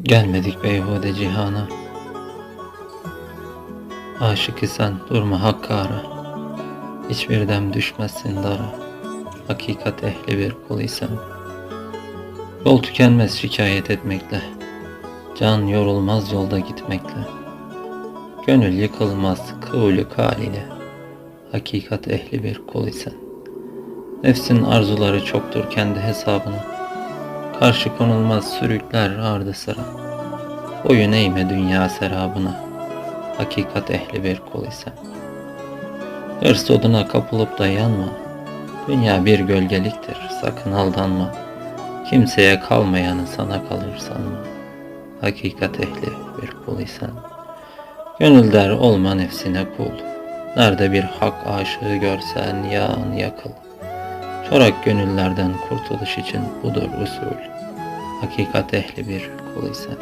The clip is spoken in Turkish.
Gelmedik beyhude cihana. Aşık isen durma hakkı ara. Hiçbir dem düşmezsin dara. Hakikat ehli bir kul isen. Yol tükenmez şikayet etmekle. Can yorulmaz yolda gitmekle. Gönül yıkılmaz kıvlü kal ile. Hakikat ehli bir kul isen. Nefsin arzuları çoktur kendi hesabına. Karşı konulmaz sürükler ardı sıra. Boyun eğme dünya serabına. Hakikat ehli bir kul isen. Hırs oduna kapılıp da yanma. Dünya bir gölgeliktir, sakın aldanma. Kimseye kalmayanı sana kalır sanma. Hakikat ehli bir kul isen. Gönül der olma nefsine kul. Nerede bir hak aşığı görsen yağın yakıl. Çorak gönüllerden kurtuluş için budur usul. Hakikat ehli bir kul isen.